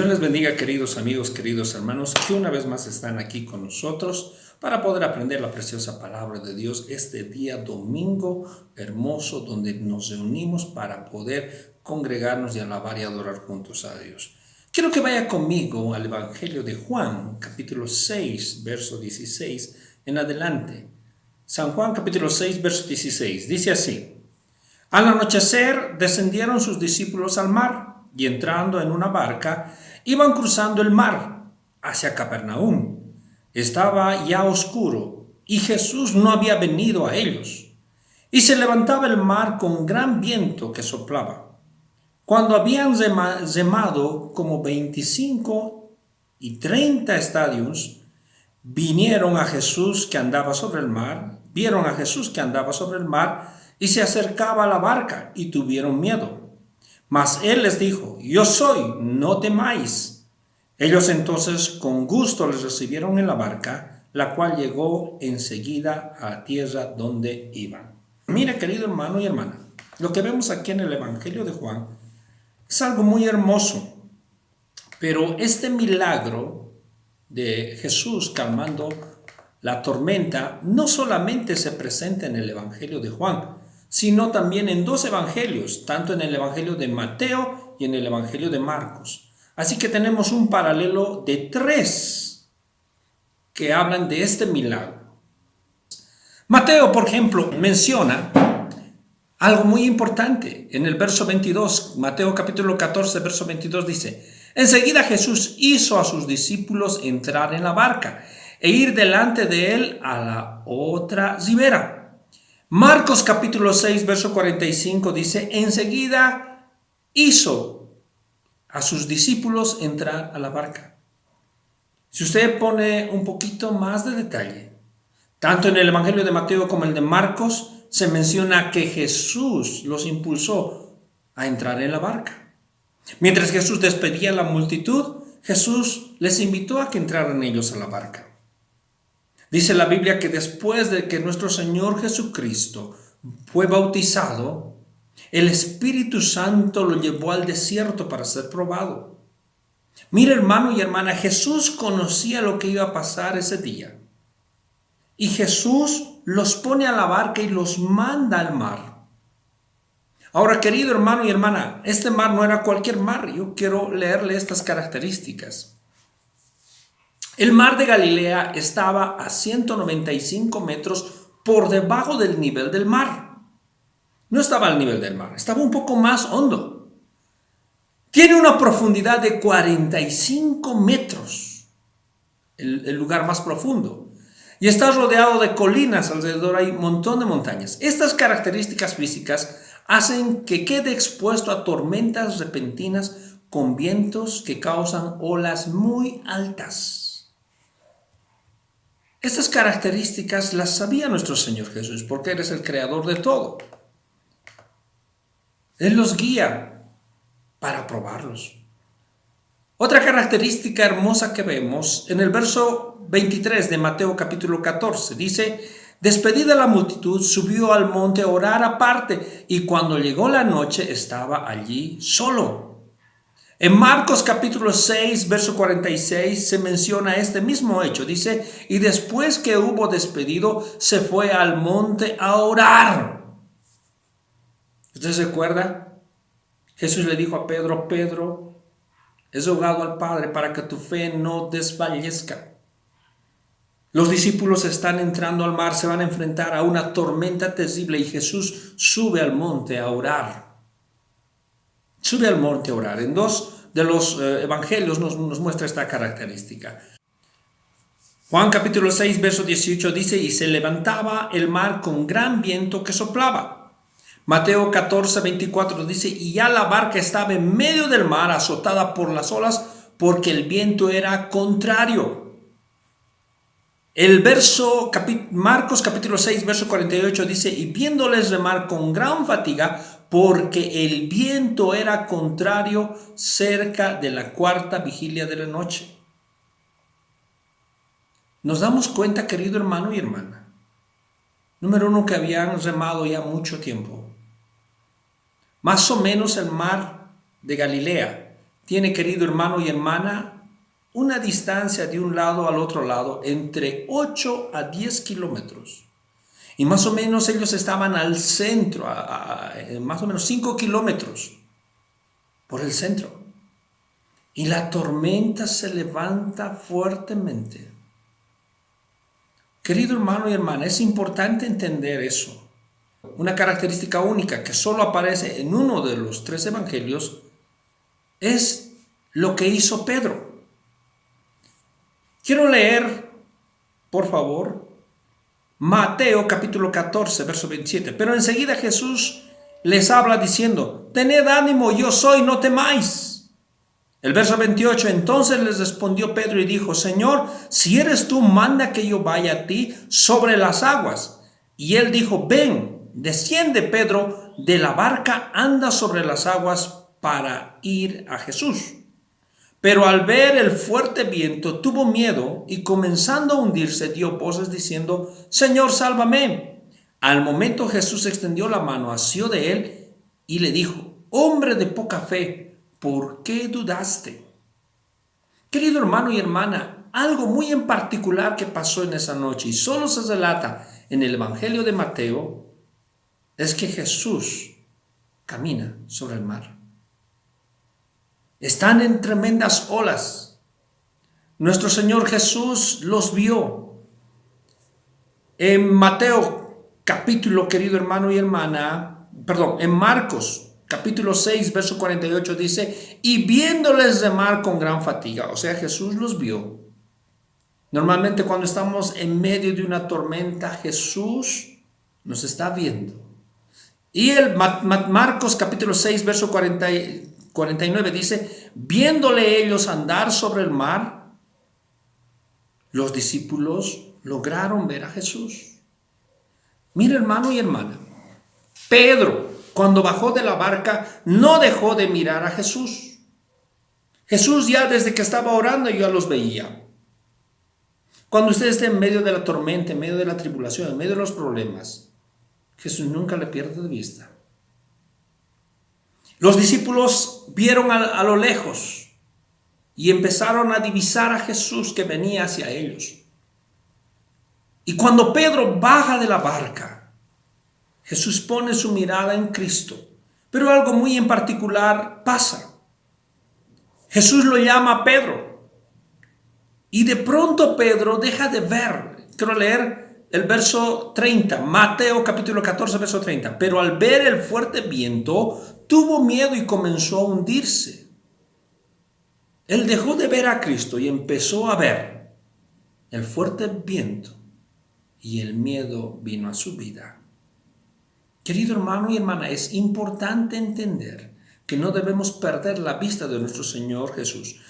Dios les bendiga, queridos amigos, queridos hermanos, que una vez más están aquí con nosotros para poder aprender la preciosa palabra de Dios este día domingo hermoso donde nos reunimos para poder congregarnos y alabar y adorar juntos a Dios. Quiero que vaya conmigo al Evangelio de Juan, capítulo 6, verso 16 en adelante. San Juan, capítulo 6, verso 16, dice así: Al anochecer descendieron sus discípulos al mar y entrando en una barca iban cruzando el mar hacia Capernaum. Estaba ya oscuro y Jesús no había venido a ellos. Y se levantaba el mar con gran viento que soplaba. Cuando habían remado como 25 y 30 estadios, vieron a Jesús que andaba sobre el mar y se acercaba a la barca y tuvieron miedo. Mas él les dijo: Yo soy, no temáis. Ellos entonces con gusto les recibieron en la barca, la cual llegó enseguida a tierra donde iban. Mira, querido hermano y hermana, lo que vemos aquí en el Evangelio de Juan es algo muy hermoso. Pero este milagro de Jesús calmando la tormenta no solamente se presenta en el Evangelio de Juan, sino también en dos evangelios, tanto en el Evangelio de Mateo y en el Evangelio de Marcos. Así que tenemos un paralelo de 3 que hablan de este milagro. Mateo, por ejemplo, menciona algo muy importante. En el verso 22, Mateo capítulo 14, verso 22 dice: Enseguida Jesús hizo a sus discípulos entrar en la barca e ir delante de él a la otra ribera. Marcos capítulo 6, verso 45 dice: Enseguida hizo a sus discípulos entrar a la barca. Si usted pone un poquito más de detalle, tanto en el Evangelio de Mateo como el de Marcos, se menciona que Jesús los impulsó a entrar en la barca. Mientras Jesús despedía a la multitud, Jesús les invitó a que entraran ellos a la barca. Dice la Biblia que después de que nuestro Señor Jesucristo fue bautizado, el Espíritu Santo lo llevó al desierto para ser probado. Mira, hermano y hermana, Jesús conocía lo que iba a pasar ese día. Y Jesús los pone a la barca y los manda al mar. Ahora, querido hermano y hermana, este mar no era cualquier mar. Yo quiero leerle estas características. El mar de Galilea estaba a 195 metros por debajo del nivel del mar. No estaba al nivel del mar, estaba un poco más hondo. Tiene una profundidad de 45 metros, el lugar más profundo. Y está rodeado de colinas, alrededor hay un montón de montañas. Estas características físicas hacen que quede expuesto a tormentas repentinas con vientos que causan olas muy altas. Estas características las sabía nuestro Señor Jesús, porque Él es el creador de todo. Él los guía para probarlos. Otra característica hermosa que vemos en el verso 23 de Mateo capítulo 14, dice: Despedida la multitud, subió al monte a orar aparte, y cuando llegó la noche estaba allí solo. En Marcos capítulo 6, verso 46 se menciona este mismo hecho. Dice: Y después que hubo despedido, se fue al monte a orar. ¿Usted se acuerda? Jesús le dijo a Pedro: Pedro, he rogado al Padre para que tu fe no desfallezca. Los discípulos están entrando al mar, se van a enfrentar a una tormenta terrible y Jesús sube al monte a orar. Sube al monte a orar. En 2 de los evangelios nos muestra esta característica. Juan capítulo 6, verso 18 dice: Y se levantaba el mar con gran viento que soplaba. Mateo 14, 24 dice: Y ya la barca estaba en medio del mar, azotada por las olas, porque el viento era contrario. Marcos capítulo 6, verso 48 dice: Y viéndoles remar con gran fatiga, porque el viento era contrario, cerca de la 4ª vigilia de la noche. Nos damos cuenta, querido hermano y hermana, número 1, que habían remado ya mucho tiempo. Más o menos el mar de Galilea tiene, querido hermano y hermana, una distancia de un lado al otro lado entre 8 a 10 kilómetros. Y más o menos ellos estaban al centro, más o menos 5 kilómetros por el centro. Y la tormenta se levanta fuertemente. Querido hermano y hermana, es importante entender eso. Una característica única que solo aparece en uno de los 3 evangelios es lo que hizo Pedro. Quiero leer, por favor, Mateo capítulo 14, verso 27. Pero enseguida Jesús les habla diciendo: tened ánimo, yo soy, no temáis. El verso 28, entonces les respondió Pedro y dijo: Señor, si eres tú, manda que yo vaya a ti sobre las aguas. Y él dijo: ven. Desciende Pedro de la barca, anda sobre las aguas para ir a Jesús. Pero al ver el fuerte viento tuvo miedo y comenzando a hundirse dio voces diciendo: Señor, sálvame. Al momento Jesús extendió la mano, asió de él y le dijo: hombre de poca fe, ¿por qué dudaste? Querido hermano y hermana, algo muy en particular que pasó en esa noche y solo se relata en el Evangelio de Mateo es que Jesús camina sobre el mar. Están en tremendas olas. Nuestro Señor Jesús los vio. En Mateo capítulo, querido hermano y hermana, en Marcos capítulo 6, verso 48 dice: y viéndoles remar con gran fatiga, o sea, Jesús los vio. Normalmente cuando estamos en medio de una tormenta, Jesús nos está viendo. Y el Marcos capítulo 6, verso 49 dice: viéndole ellos andar sobre el mar, los discípulos lograron ver a Jesús. Mira, hermano y hermana, Pedro, cuando bajó de la barca, no dejó de mirar a Jesús. Jesús ya desde que estaba orando ya los veía. Cuando usted esté en medio de la tormenta, en medio de la tribulación, en medio de los problemas, Jesús nunca le pierde de vista. Los discípulos vieron a lo lejos y empezaron a divisar a Jesús que venía hacia ellos. Y cuando Pedro baja de la barca, Jesús pone su mirada en Cristo. Pero algo muy en particular pasa. Jesús lo llama a Pedro. Y de pronto Pedro deja de ver. Quiero leer el verso 30. Mateo capítulo 14, verso 30. Pero al ver el fuerte viento, tuvo miedo y comenzó a hundirse. Él dejó de ver a Cristo y empezó a ver el fuerte viento. Y el miedo vino a su vida. Querido hermano y hermana, es importante entender que no debemos perder la vista de nuestro Señor Jesús.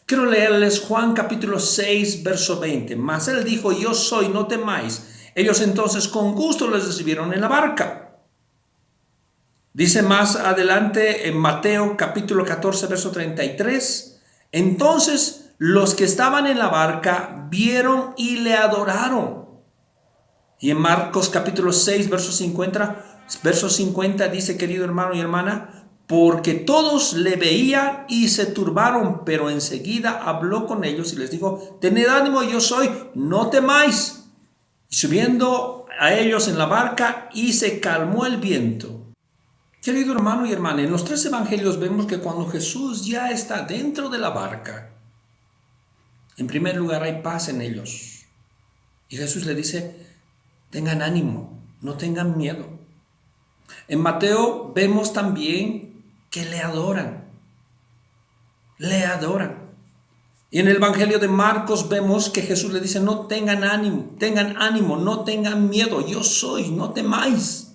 Quiero leerles Juan capítulo 6, verso 20. Mas él dijo: yo soy, no temáis. Ellos entonces con gusto les recibieron en la barca. Dice más adelante en Mateo capítulo 14, verso 33. Entonces los que estaban en la barca vieron y le adoraron. Y en Marcos capítulo 6, verso 50 dice, querido hermano y hermana, porque todos le veían y se turbaron, pero enseguida habló con ellos y les dijo: tened ánimo, yo soy, no temáis. Y subiendo a ellos en la barca, y se calmó el viento. Querido hermano y hermana, en los 3 evangelios vemos que cuando Jesús ya está dentro de la barca, en primer lugar hay paz en ellos. Y Jesús le dice: tengan ánimo, no tengan miedo. En Mateo vemos también que le adoran. Le adoran. Y en el Evangelio de Marcos vemos que Jesús le dice: no tengan ánimo, no tengan miedo, yo soy, no temáis.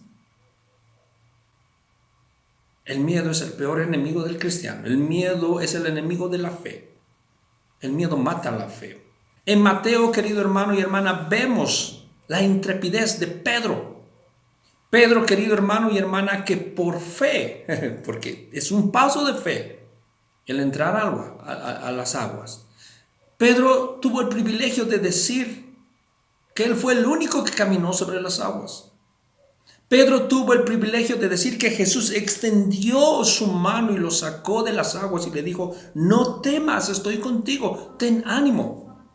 El miedo es el peor enemigo del cristiano. El miedo es el enemigo de la fe. El miedo mata la fe. En Mateo, querido hermano y hermana, vemos la intrepidez de Pedro. Pedro, querido hermano y hermana, que por fe, porque es un paso de fe, el entrar a las aguas. Pedro tuvo el privilegio de decir que él fue el único que caminó sobre las aguas. Pedro tuvo el privilegio de decir que Jesús extendió su mano y lo sacó de las aguas y le dijo: no temas, estoy contigo, ten ánimo.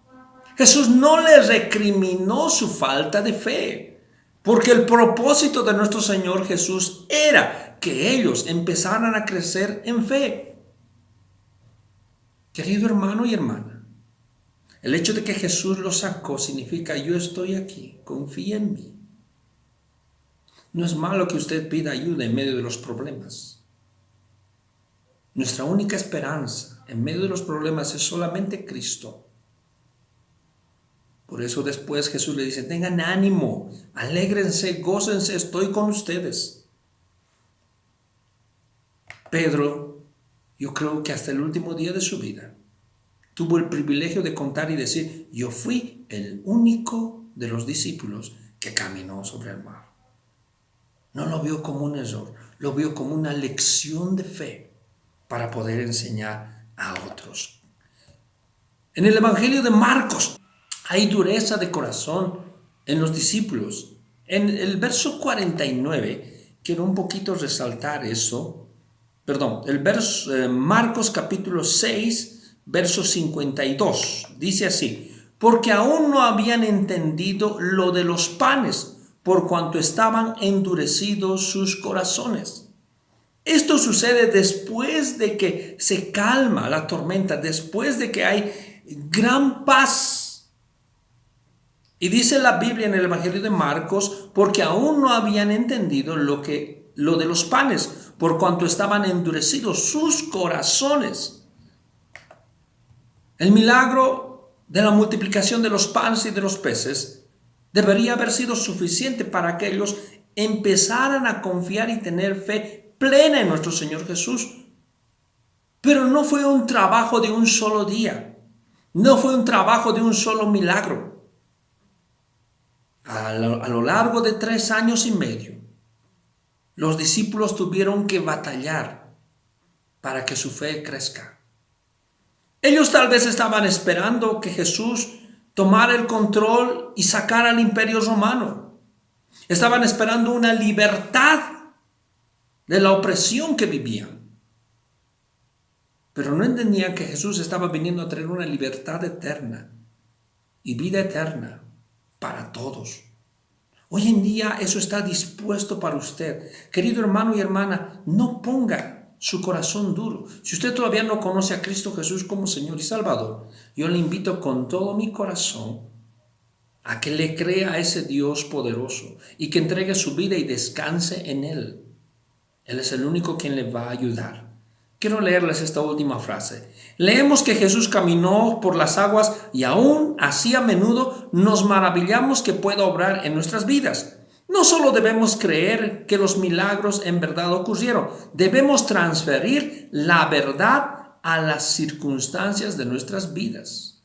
Jesús no le recriminó su falta de fe, porque el propósito de nuestro Señor Jesús era que ellos empezaran a crecer en fe. Querido hermano y hermana, el hecho de que Jesús lo sacó significa: yo estoy aquí, confía en mí. No es malo que usted pida ayuda en medio de los problemas. Nuestra única esperanza en medio de los problemas es solamente Cristo. Por eso después Jesús le dice: tengan ánimo, alégrense, gócense, estoy con ustedes. Pedro, yo creo que hasta el último día de su vida, tuvo el privilegio de contar y decir: yo fui el único de los discípulos que caminó sobre el mar. No lo vio como un error, lo vio como una lección de fe para poder enseñar a otros. En el Evangelio de Marcos hay dureza de corazón en los discípulos. En el verso 49, quiero un poquito resaltar eso. Marcos capítulo 6, verso 52, dice así: porque aún no habían entendido lo de los panes, por cuanto estaban endurecidos sus corazones. Esto sucede después de que se calma la tormenta, después de que hay gran paz. Y dice la Biblia en el Evangelio de Marcos: porque aún no habían entendido lo de los panes, por cuanto estaban endurecidos sus corazones. El milagro de la multiplicación de los panes y de los peces debería haber sido suficiente para que ellos empezaran a confiar y tener fe plena en nuestro Señor Jesús. Pero no fue un trabajo de un solo día, no fue un trabajo de un solo milagro. A lo largo de 3 años y medio, los discípulos tuvieron que batallar para que su fe crezca. Ellos tal vez estaban esperando que Jesús tomara el control y sacara al imperio romano. Estaban esperando una libertad de la opresión que vivían. Pero no entendían que Jesús estaba viniendo a traer una libertad eterna y vida eterna para todos. Hoy en día eso está dispuesto para usted. Querido hermano y hermana, no ponga su corazón duro. Si usted todavía no conoce a Cristo Jesús como Señor y Salvador, yo le invito con todo mi corazón a que le crea a ese Dios poderoso y que entregue su vida y descanse en Él. Él es el único quien le va a ayudar. Quiero leerles esta última frase. Leemos que Jesús caminó por las aguas y aún así a menudo nos maravillamos que pueda obrar en nuestras vidas. No solo debemos creer que los milagros en verdad ocurrieron, debemos transferir la verdad a las circunstancias de nuestras vidas.